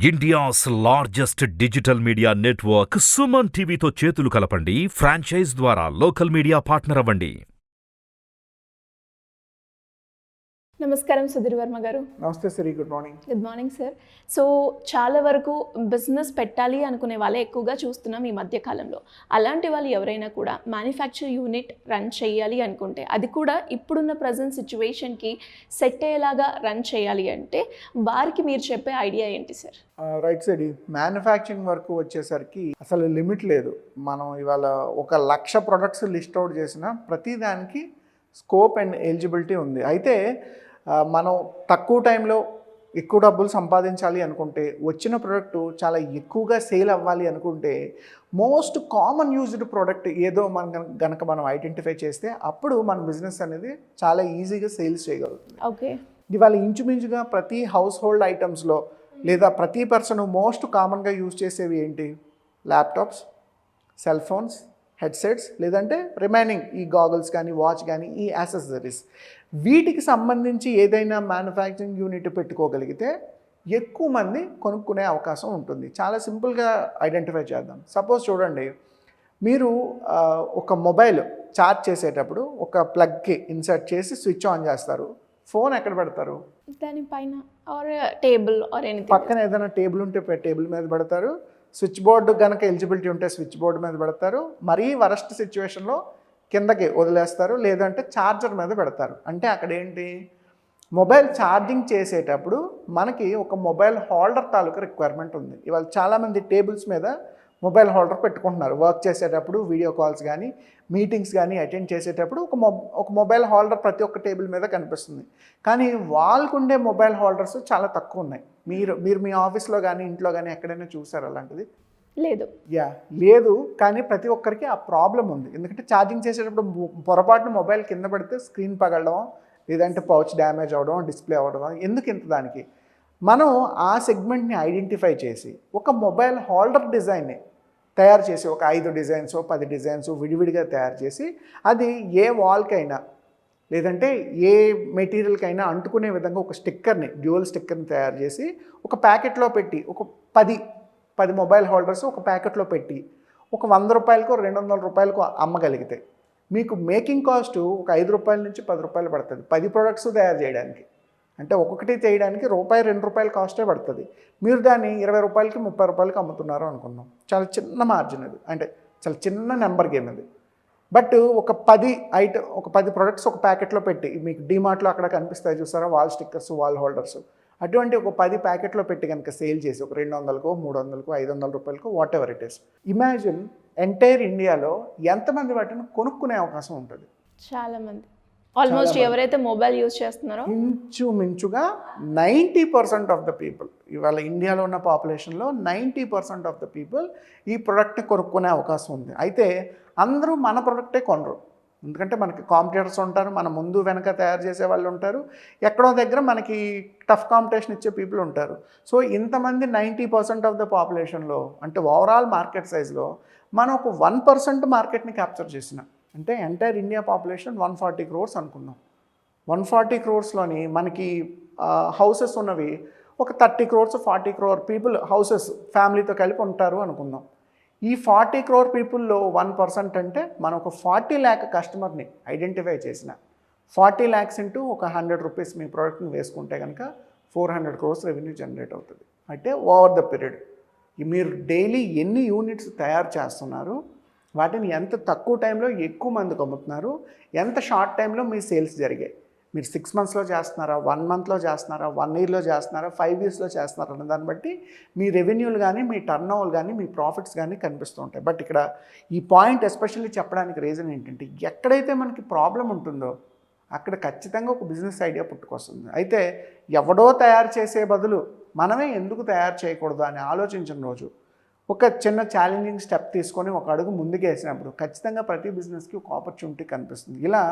India's largest digital media network Suman టీవీతో చేతులు కలపండి. ఫ్రాంచైజ్ ద్వారా లోకల్ మీడియా పార్ట్నర్ అవ్వండి. నమస్కారం సుధీర్ వర్మ గారు. నమస్తే Sri, good morning. Good morning sir. So చాలా వరకు బిజినెస్ పెట్టాలి అనుకునే వాళ్ళే ఎక్కువగా చూస్తున్నాం ఈ మధ్య కాలంలో. అలాంటి వాళ్ళు ఎవరైనా కూడా మ్యానుఫ్యాక్చర్ యూనిట్ రన్ చేయాలి అనుకుంటే, అది కూడా ఇప్పుడున్న ప్రజెంట్ సిచ్యువేషన్కి సెట్ అయ్యేలాగా రన్ చేయాలి అంటే వారికి మీరు చెప్పే ఐడియా ఏంటి సార్? రైట్ సైడ్, మ్యానుఫ్యాక్చరింగ్ వరకు వచ్చేసరికి అసలు లిమిట్ లేదు. మనం ఇవాళ 1,00,000 ప్రొడక్ట్స్ లిస్ట్ అవుట్ చేసిన ప్రతి దానికి స్కోప్ అండ్ ఎలిజిబిలిటీ ఉంది. అయితే మనం తక్కువ టైంలో ఎక్కువ డబ్బులు సంపాదించాలి అనుకుంటే, వచ్చిన ప్రోడక్ట్ చాలా ఎక్కువగా సేల్ అవ్వాలి అనుకుంటే, మోస్ట్ కామన్ యూజ్డ్ ప్రోడక్ట్ ఏదో మనం ఐడెంటిఫై చేస్తే అప్పుడు మన బిజినెస్ అనేది చాలా ఈజీగా సేల్స్ చేయగలుగుతుంది. ఓకే, ఇవాళ ఇంచుమించుగా ప్రతి హౌస్ హోల్డ్ ఐటమ్స్లో లేదా ప్రతి పర్సన్ మోస్ట్ కామన్గా యూజ్ చేసేవి ఏంటి? ల్యాప్టాప్స్, సెల్ ఫోన్స్, హెడ్సెట్స్, లేదంటే రిమైనింగ్ ఈ గాగుల్స్ కానీ వాచ్ కానీ ఈ యాక్సెసరీస్. వీటికి సంబంధించి ఏదైనా మ్యానుఫ్యాక్చరింగ్ యూనిట్ పెట్టుకోగలిగితే ఎక్కువ మంది కొనుక్కునే అవకాశం ఉంటుంది. చాలా సింపుల్గా ఐడెంటిఫై చేద్దాం. సపోజ్ చూడండి, మీరు ఒక మొబైల్ ఛార్జ్ చేసేటప్పుడు ఒక ప్లగ్కి ఇన్సర్ట్ చేసి స్విచ్ ఆన్ చేస్తారు. ఫోన్ ఎక్కడ పెడతారు? దానిపైన ఆర్ టేబుల్ ఆర్ ఎనీథింగ్. పక్కన ఏదైనా టేబుల్ ఉంటే టేబుల్ మీద పెడతారు. స్విచ్ బోర్డు కనుక ఎలిజిబిలిటీ ఉంటే స్విచ్ బోర్డు మీద పెడతారు. మరీ వరస్ట్ సిచ్యువేషన్లో కిందకి వదిలేస్తారు, లేదంటే ఛార్జర్ మీద పెడతారు. అంటే అక్కడ ఏంటి, మొబైల్ ఛార్జింగ్ చేసేటప్పుడు మనకి ఒక మొబైల్ హోల్డర్ తాలూకా రిక్వైర్మెంట్ ఉంది. ఇవాళ చాలామంది టేబుల్స్ మీద మొబైల్ హోల్డర్ పెట్టుకుంటున్నారు. వర్క్ చేసేటప్పుడు, వీడియో కాల్స్ కానీ మీటింగ్స్ కానీ అటెండ్ చేసేటప్పుడు ఒక మొబైల్ హోల్డర్ ప్రతి ఒక్క టేబుల్ మీద కనిపిస్తుంది. కానీ వాళ్ళకుండే మొబైల్ హోల్డర్స్ చాలా తక్కువ ఉన్నాయి. మీరు మీ ఆఫీస్లో కానీ ఇంట్లో కానీ ఎక్కడైనా చూసారు అలాంటిది? లేదు. లేదు. కానీ ప్రతి ఒక్కరికి ఆ ప్రాబ్లం ఉంది. ఎందుకంటే ఛార్జింగ్ చేసేటప్పుడు పొరపాటున మొబైల్ కింద పడితే స్క్రీన్ పగలడం, లేదంటే పౌచ్ డ్యామేజ్ అవ్వడం, డిస్ప్లే అవ్వడం. ఎందుకు ఇంత దానికి? మనం ఆ సెగ్మెంట్ని ఐడెంటిఫై చేసి ఒక మొబైల్ హోల్డర్ డిజైన్ని తయారు చేసి, ఒక 5 డిజైన్స్ 10 డిజైన్స్ విడివిడిగా తయారు చేసి, అది ఏ వాల్కైనా లేదంటే ఏ మెటీరియల్కైనా అంటుకునే విధంగా ఒక స్టిక్కర్ని, డ్యూయల్ స్టిక్కర్ని తయారు చేసి ఒక ప్యాకెట్లో పెట్టి, ఒక 10 మొబైల్ హోల్డర్స్ ఒక ప్యాకెట్లో పెట్టి ఒక 100 రూపాయలకో 200 రూపాయలకో అమ్మగలిగితే మీకు మేకింగ్ కాస్ట్ ఒక 5 రూపాయల నుంచి 10 రూపాయలు పడుతుంది 10 ప్రోడక్ట్స్ తయారు చేయడానికి. అంటే ఒక్కొక్కటి చేయడానికి ₹2 కాస్టే పడుతుంది. మీరు దాన్ని 20 రూపాయలకి 30 రూపాయలకి అమ్ముతున్నారు అనుకుందాం. చాలా చిన్న మార్జిన్ అది, అంటే చాలా చిన్న నెంబర్ గేమ్ అది. బట్ ఒక 10 ప్రొడక్ట్స్ ఒక ప్యాకెట్లో పెట్టి, మీకు డీమార్ట్లో అక్కడ కనిపిస్తాయి చూసారా వాల్ స్టిక్కర్స్, వాల్ హోల్డర్స్, అటువంటి ఒక 10 ప్యాకెట్లో పెట్టి కనుక సేల్ చేసి ఒక 200కో 300కో 500 రూపాయలకో whatever it is, imagine entire ఇండియాలో ఎంతమంది వాటిని కొనుక్కునే అవకాశం ఉంటుంది? చాలామంది. ఆల్మోస్ట్ ఎవరైతే మొబైల్ యూజ్ చేస్తున్నారో ఇంచుమించుగా 90% ఆఫ్ ద పీపుల్, ఇవాళ ఇండియాలో ఉన్న పాపులేషన్లో 90% ఆఫ్ ద పీపుల్ ఈ ప్రోడక్ట్ని కొనుక్కునే అవకాశం ఉంది. అయితే అందరూ మన ప్రోడక్టే కొనరు. ఎందుకంటే మనకి కాంపిటీటర్స్ ఉంటారు, మన ముందు వెనక తయారు చేసే వాళ్ళు ఉంటారు, ఎక్కడో దగ్గర మనకి టఫ్ కాంపిటీషన్ ఇచ్చే పీపుల్ ఉంటారు. సో ఇంతమంది 90% ఆఫ్ ద పాపులేషన్లో, అంటే ఓవరాల్ మార్కెట్ సైజ్లో మనం ఒక 1% మార్కెట్ని క్యాప్చర్ చేసిన, అంటే ఎంటైర్ ఇండియా పాపులేషన్ 140 crores అనుకుందాం. 140 crores-లోని మనకి హౌసెస్ ఉన్నవి ఒక 30 crores 40 crore పీపుల్ హౌసెస్ ఫ్యామిలీతో కలిపి ఉంటారు అనుకుందాం. ఈ 40 crore పీపుల్లో 1% అంటే మనం ఒక 40 lakh కస్టమర్ని ఐడెంటిఫై చేసిన, 40 lakhs ఇంటూ ఒక 100 రూపీస్ మీ ప్రోడక్ట్ని వేసుకుంటే కనుక 400 crores రెవెన్యూ జనరేట్ అవుతుంది. అంటే ఓవర్ ద పీరియడ్ మీరు డైలీ ఎన్ని యూనిట్స్ తయారు చేస్తున్నారు, వాటిని ఎంత తక్కువ టైంలో ఎక్కువ మందికి అమ్ముతున్నారు, ఎంత షార్ట్ టైంలో మీ సేల్స్ జరిగాయి, మీరు 6 monthsలో చేస్తున్నారా, 1 monthలో చేస్తున్నారా, 1 yearలో చేస్తున్నారా, 5 yearsలో చేస్తున్నారా అన్న దాన్ని బట్టి మీ రెవెన్యూలు కానీ, మీ టర్న్ ఓవర్ కానీ, మీ ప్రాఫిట్స్ కానీ కనిపిస్తూ ఉంటాయి. బట్ ఇక్కడ ఈ పాయింట్ ఎస్పెషల్లీ చెప్పడానికి రీజన్ ఏంటంటే, ఎక్కడైతే మనకి ప్రాబ్లం ఉంటుందో అక్కడ ఖచ్చితంగా ఒక బిజినెస్ ఐడియా పుట్టుకొస్తుంది. అయితే ఎవడో తయారు చేసే బదులు మనమే ఎందుకు తయారు చేయకూడదు అని ఆలోచించిన రోజు ఒక చిన్న ఛాలెంజింగ్ స్టెప్ తీసుకొని ఒక అడుగు ముందుకు వేసినప్పుడు ఖచ్చితంగా ప్రతి బిజినెస్కి ఒక ఆపర్చునిటీ కనిపిస్తుంది. ఇలా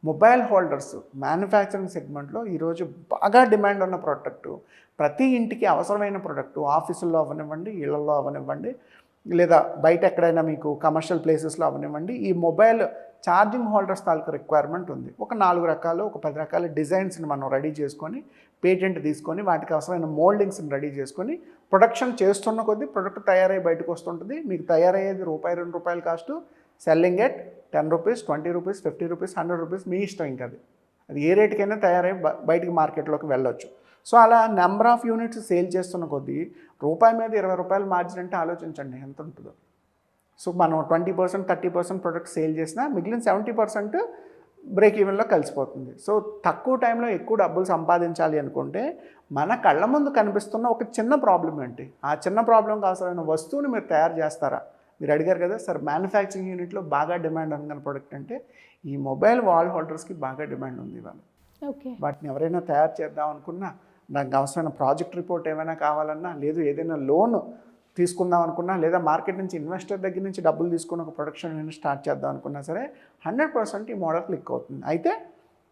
మొబైల్ హోల్డర్స్ మ్యానుఫ్యాక్చరింగ్ సెగ్మెంట్లో ఈరోజు బాగా డిమాండ్ ఉన్న ప్రోడక్టు, ప్రతి ఇంటికి అవసరమైన ప్రోడక్టు, ఆఫీసుల్లో అవనివ్వండి, ఇళ్లలో అవనివ్వండి, లేదా బయట ఎక్కడైనా మీకు కమర్షియల్ ప్లేసెస్లో అవనివ్వండి, ఈ మొబైల్ ఛార్జింగ్ హోల్డర్స్ తాలూకు రిక్వైర్మెంట్ ఉంది. ఒక 4 రకాలు, ఒక 10 రకాల డిజైన్స్ని మనం రెడీ చేసుకొని, పేటెంట్ తీసుకొని, వాటికి అవసరమైన మోల్డింగ్స్ని రెడీ చేసుకొని ప్రొడక్షన్ చేస్తున్న కొద్దీ ప్రొడక్ట్ తయారై బయటకు వస్తుంటుంది. మీకు తయారయ్యేది రూపాయి 2 రూపాయలు cost, selling at 10 rupees, 20 rupees, 50 rupees, 100 rupees, మీ ఇష్టం. ఇంకా అది ఏ రేటుకైనా తయారై బయటికి మార్కెట్లోకి వెళ్ళొచ్చు. సో అలా నెంబర్ ఆఫ్ యూనిట్స్ సేల్ చేస్తున్న కొద్దీ రూపాయి మీద 20 రూపాయలు మార్జిన్ అంటే ఆలోచించండి ఎంత ఉంటుందో. సో మనం 20%, 30% ప్రొడక్ట్ సేల్ చేసినా మిగిలిన 70% బ్రేక్ ఈవెన్లో కలిసిపోతుంది. సో తక్కువ టైంలో ఎక్కువ డబ్బులు సంపాదించాలి అనుకుంటే మన కళ్ళ ముందు కనిపిస్తున్న ఒక చిన్న ప్రాబ్లం ఏంటి, ఆ చిన్న ప్రాబ్లంకి అవసరమైన వస్తువుని మీరు తయారు చేస్తారా? మీరు అడిగారు కదా సార్, మ్యానుఫ్యాక్చరింగ్ యూనిట్లో బాగా డిమాండ్ ఉన్న ప్రొడక్ట్ అంటే ఈ మొబైల్ వాల్ హోల్డర్స్కి బాగా డిమాండ్ ఉంది ఇవాళ. ఓకే. వాటిని ఎవరైనా తయారు చేద్దాం అనుకున్నా, దానికి అవసరమైన ప్రాజెక్ట్ రిపోర్ట్ ఏమైనా కావాలన్నా, లేదు ఏదైనా లోన్ తీసుకుందాం అనుకున్నా, లేదా మార్కెట్ నుంచి ఇన్వెస్టర్ దగ్గర నుంచి డబ్బులు తీసుకుని ఒక ప్రొడక్షన్ యూనిట్ స్టార్ట్ చేద్దాం అనుకున్నా సరే 100% ఈ మోడల్ క్లిక్ అవుతుంది. అయితే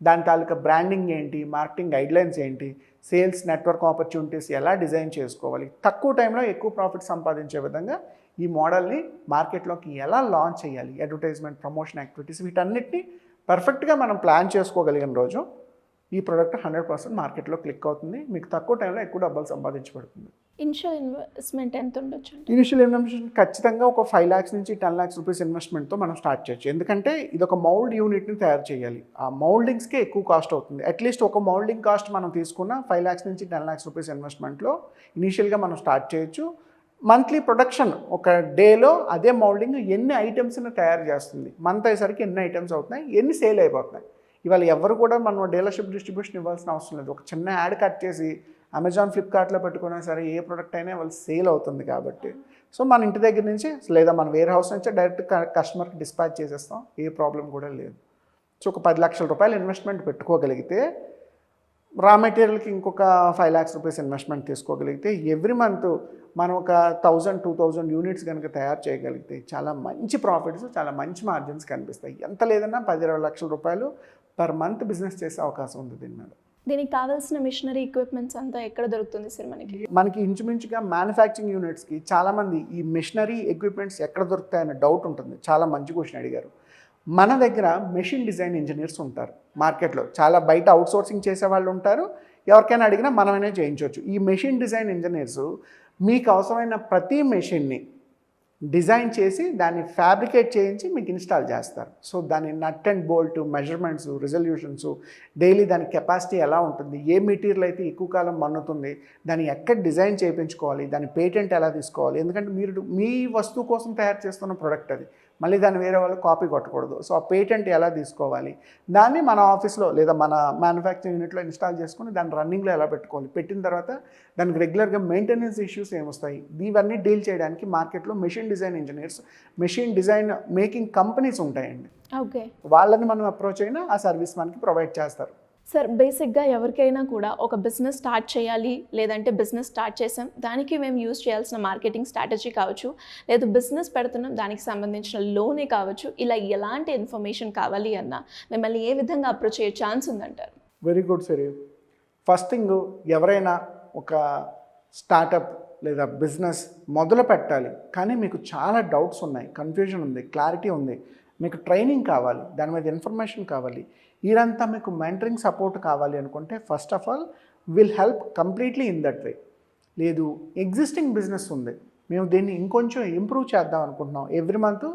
దాని తాలూకా బ్రాండింగ్ ఏంటి, మార్కెటింగ్ గైడ్లైన్స్ ఏంటి, సేల్స్ నెట్వర్క్ ఆపర్చునిటీస్ ఎలా డిజైన్ చేసుకోవాలి, తక్కువ టైంలో ఎక్కువ ప్రాఫిట్ సంపాదించే విధంగా ఈ మోడల్ని మార్కెట్లోకి ఎలా లాంచ్ చేయాలి, అడ్వర్టైజ్మెంట్, ప్రమోషన్ యాక్టివిటీస్, వీటన్నిటిని పర్ఫెక్ట్గా మనం ప్లాన్ చేసుకోగలిగిన రోజు ఈ ప్రోడక్ట్ 100% మార్కెట్లో క్లిక్ అవుతుంది. మీకు తక్కువ టైంలో ఎక్కువ డబ్బులు సంపాదించబడుతుంది. ఇనిషియల్ ఇన్వెస్ట్మెంట్ ఎంత ఉండొచ్చు? ఇనిషియల్ ఇన్వెస్ట్మెంట్ ఖచ్చితంగా ఒక 5 lakhs నుంచి 10 lakhs రూపీస్ ఇన్వెస్ట్మెంట్తో మనం స్టార్ట్ చేయొచ్చు. ఎందుకంటే ఇది ఒక మౌల్డ్ యూనిట్ని తయారు చేయాలి. ఆ మౌల్డింగ్స్కే ఎక్కువ కాస్ట్ అవుతుంది. అట్లీస్ట్ ఒక మౌల్డింగ్ కాస్ట్ మనం తీసుకున్న 5 lakhs నుంచి 10 lakhs రూపీస్ ఇన్వెస్ట్మెంట్లో ఇనీషియల్గా మనం స్టార్ట్ చేయొచ్చు. మంత్లీ ప్రొడక్షన్ ఒక డేలో అదే మౌల్డింగ్ ఎన్ని ఐటమ్స్ని తయారు చేస్తుంది, మంత్ అయ్యేసరికి ఎన్ని ఐటమ్స్ అవుతున్నాయి, ఎన్ని సేల్ అయిపోతున్నాయి. ఇవాళ ఎవరు కూడా మనం డీలర్షిప్ డిస్ట్రిబ్యూషన్ ఇవ్వాల్సిన అవసరం లేదు. ఒక చిన్న యాడ్ కట్ చేసి అమెజాన్, ఫ్లిప్కార్ట్లో పెట్టుకున్నా సరే ఏ ప్రోడక్ట్ అయినా వాళ్ళు సేల్ అవుతుంది. కాబట్టి సో మన ఇంటి దగ్గర నుంచి లేదా మన వేర్ హౌస్ నుంచి డైరెక్ట్ కస్టమర్కి డిస్పాచ్ చేసేస్తాం, ఏ ప్రాబ్లం కూడా లేదు. సో ఒక 10 లక్షల రూపాయలు ఇన్వెస్ట్మెంట్ పెట్టుకోగలిగితే, రా మెటీరియల్కి ఇంకొక 5 lakhs రూపీస్ ఇన్వెస్ట్మెంట్ తీసుకోగలిగితే, ఎవ్రీ మంత్ మనం ఒక 1000-2000 యూనిట్స్ కనుక తయారు చేయగలిగితే చాలా మంచి ప్రాఫిట్స్, చాలా మంచి మార్జిన్స్ కనిపిస్తాయి. ఎంత లేదన్నా 10-20 లక్షల రూపాయలు పర్ మంత్ బిజినెస్ చేసే అవకాశం ఉంది దీని మీద. దీనికి కావాల్సిన మిషనరీ ఎక్విప్మెంట్స్ అంతా ఎక్కడ దొరుకుతుంది సార్ మనకి ఇంచుమించుగా మ్యానుఫ్యాక్చరింగ్ యూనిట్స్కి చాలామంది ఈ మిషనరీ ఎక్విప్మెంట్స్ ఎక్కడ దొరుకుతాయనే డౌట్ ఉంటుంది. చాలా మంచి క్వశ్చన్ అడిగారు. మన దగ్గర మెషిన్ డిజైన్ ఇంజనీర్స్ ఉంటారు మార్కెట్లో. చాలా బయట అవుట్సోర్సింగ్ చేసే వాళ్ళు ఉంటారు. ఎవరికైనా అడిగినా మనమైనా చేయించవచ్చు. ఈ మెషిన్ డిజైన్ ఇంజనీర్స్ మీకు అవసరమైన ప్రతి మెషిన్ని డిజైన్ చేసి దాన్ని ఫ్యాబ్రికేట్ చేయించి మీకు ఇన్స్టాల్ చేస్తారు. సో దాని nut and bolt, measurements, resolutions, daily దాని కెపాసిటీ ఎలా ఉంటుంది, ఏ మెటీరియల్ అయితే ఎక్కువ కాలం మన్నుతుంది, దాన్ని ఎక్కడ డిజైన్ చేయించుకోవాలి, దాని పేటెంట్ ఎలా తీసుకోవాలి. ఎందుకంటే మీరు మీ వస్తువు కోసం తయారు చేస్తున్న ప్రోడక్ట్ అది, మళ్ళీ దాన్ని వేరే వాళ్ళు కాపీ కొట్టకూడదు. సో ఆ పేటెంట్ ఎలా తీసుకోవాలి, దాన్ని మన ఆఫీస్లో లేదా మన మ్యానుఫ్యాక్చరింగ్ యూనిట్లో ఇన్స్టాల్ చేసుకుని దాన్ని రన్నింగ్లో ఎలా పెట్టుకోవాలి, పెట్టిన తర్వాత దానికి రెగ్యులర్గా మెయింటెనెన్స్ ఇష్యూస్ ఏమొస్తాయి, ఇవన్నీ డీల్ చేయడానికి మార్కెట్లో machine design engineers, machine design making companies ఉంటాయండి. ఓకే. వాళ్ళని మనం అప్రోచ్ అయినా ఆ సర్వీస్ మనకి ప్రొవైడ్ చేస్తారు. సార్, బేసిక్గా ఎవరికైనా కూడా ఒక బిజినెస్ స్టార్ట్ చేయాలి, లేదంటే బిజినెస్ స్టార్ట్ చేసాం, దానికి మేము యూజ్ చేయాల్సిన మార్కెటింగ్ స్ట్రాటజీ కావచ్చు, లేదు బిజినెస్ పెడుతున్నాం దానికి సంబంధించిన లోనే కావచ్చు, ఇలా ఎలాంటి ఇన్ఫర్మేషన్ కావాలి అన్నా మిమ్మల్ని ఏ విధంగా అప్రోచ్ అయ్యే ఛాన్స్ ఉందంటారు? వెరీ గుడ్ సరే. ఫస్ట్ థింగ్, ఎవరైనా ఒక స్టార్టప్ లేదా బిజినెస్ మొదలు పెట్టాలి, కానీ మీకు చాలా డౌట్స్ ఉన్నాయి, కన్ఫ్యూజన్ ఉంది, క్లారిటీ ఉంది, మీకు ట్రైనింగ్ కావాలి, దాని మీద ఇన్ఫర్మేషన్ కావాలి, ఇదంతా మీకు మెంటరింగ్ సపోర్ట్ కావాలి అనుకుంటే first of all will help completely in that way. లేదు ఎగ్జిస్టింగ్ బిజినెస్ ఉంది, మేము దీన్ని ఇంకొంచెం ఇంప్రూవ్ చేద్దాం అనుకుంటున్నాం, ఎవ్రీ మంత్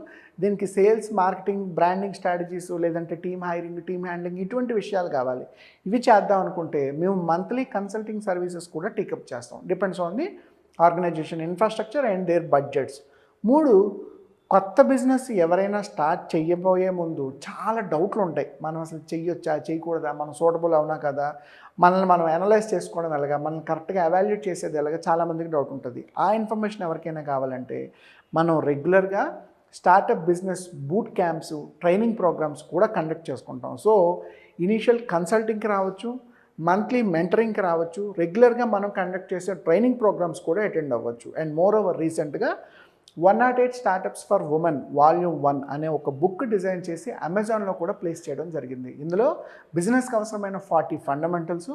దీనికి సేల్స్, మార్కెటింగ్, బ్రాండింగ్ స్ట్రాటజీస్, లేదంటే టీమ్ హైరింగ్, టీమ్ హ్యాండ్లింగ్, ఇటువంటి విషయాలు కావాలి, ఇవి చేద్దాం అనుకుంటే మేము మంత్లీ కన్సల్టింగ్ సర్వీసెస్ కూడా టేకప్ చేస్తాం. Depends on the organization infrastructure and their budgets. 3, కొత్త బిజినెస్ ఎవరైనా స్టార్ట్ చేయబోయే ముందు చాలా డౌట్లు ఉంటాయి. మనం అసలు చెయ్యొచ్చా, చేయకూడదా, మనం సూటబుల్ అవునా కదా, మనల్ని మనం అనలైజ్ చేసుకోవడం ఎలాగా, మనల్ని కరెక్ట్గా ఎవాల్యుయేట్ చేసేది ఎలాగా, చాలామందికి డౌట్ ఉంటుంది. ఆ ఇన్ఫర్మేషన్ ఎవరికైనా కావాలంటే మనం రెగ్యులర్గా startup business boot camps, training programmes కూడా కండక్ట్ చేసుకుంటాం. సో ఇనీషియల్ కన్సల్టింగ్కి రావచ్చు, మంత్లీ మెంటరింగ్కి రావచ్చు, రెగ్యులర్గా మనం కండక్ట్ చేసే ట్రైనింగ్ ప్రోగ్రామ్స్ కూడా అటెండ్ అవ్వచ్చు. అండ్ మోర్ ఓవర్ రీసెంట్గా 108 స్టార్టప్స్ ఫర్ ఉమెన్ వాల్యూమ్ 1 అనే ఒక బుక్ డిజైన్ చేసి అమెజాన్లో కూడా ప్లేస్ చేయడం జరిగింది. ఇందులో బిజినెస్కి అవసరమైన 40 ఫండమెంటల్స్,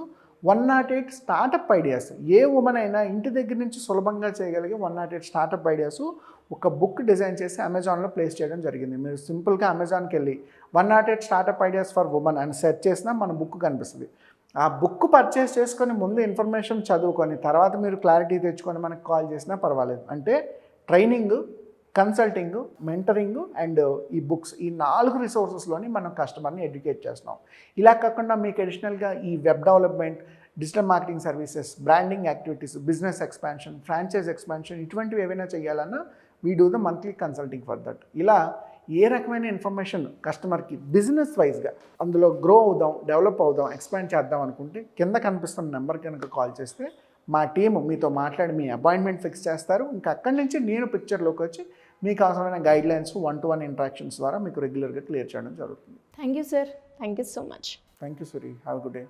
108 స్టార్టప్ ఐడియాస్, ఏ ఉమెన్ అయినా ఇంటి దగ్గర నుంచి సులభంగా చేయగలిగే 108 స్టార్టప్ ఐడియాస్ ఒక బుక్ డిజైన్ చేసి అమెజాన్లో ప్లేస్ చేయడం జరిగింది. మీరు సింపుల్గా అమెజాన్కి వెళ్ళి 108 స్టార్టప్ ఐడియాస్ ఫర్ ఉమెన్ అని సెర్చ్ చేసినా మన బుక్ కనిపిస్తుంది. ఆ బుక్ పర్చేస్ చేసుకొని ముందు ఇన్ఫర్మేషన్ చదువుకొని తర్వాత మీరు క్లారిటీ తెచ్చుకొని మనకు కాల్ చేసినా పర్వాలేదు. అంటే ట్రైనింగ్, కన్సల్టింగ్, మెంటరింగ్ అండ్ ఈ బుక్స్, ఈ 4 రిసోర్సెస్లోని మనం కస్టమర్ని ఎడ్యుకేట్ చేస్తున్నాం. ఇలా కాకుండా మీకు అడిషనల్గా ఈ web development, digital marketing services, branding activities, business expansion, franchise expansion ఇటువంటివి ఏవైనా చేయాలన్నా we do the monthly consulting for that. ఇలా ఏ రకమైన ఇన్ఫర్మేషన్ కస్టమర్కి బిజినెస్ వైజ్గా అందులో గ్రో అవుదాం, డెవలప్ అవుదాం, ఎక్స్పాండ్ చేద్దాం అనుకుంటే కింద కనిపిస్తున్న నెంబర్ కనుక కాల్ చేస్తే మా టీం మీతో మాట్లాడి మీ అపాయింట్మెంట్ ఫిక్స్ చేస్తారు. ఇంకా అక్కడి నుంచి నేను పిక్చర్లోకి వచ్చి మీకు అవసరమైన గైడ్లైన్స్ 1-to-1 ఇంటరాక్షన్స్ ద్వారా మీకు రెగ్యులర్గా క్లియర్ చేయడం జరుగుతుంది. Thank you sir, thank you so much. Thank you Suri, have a good day.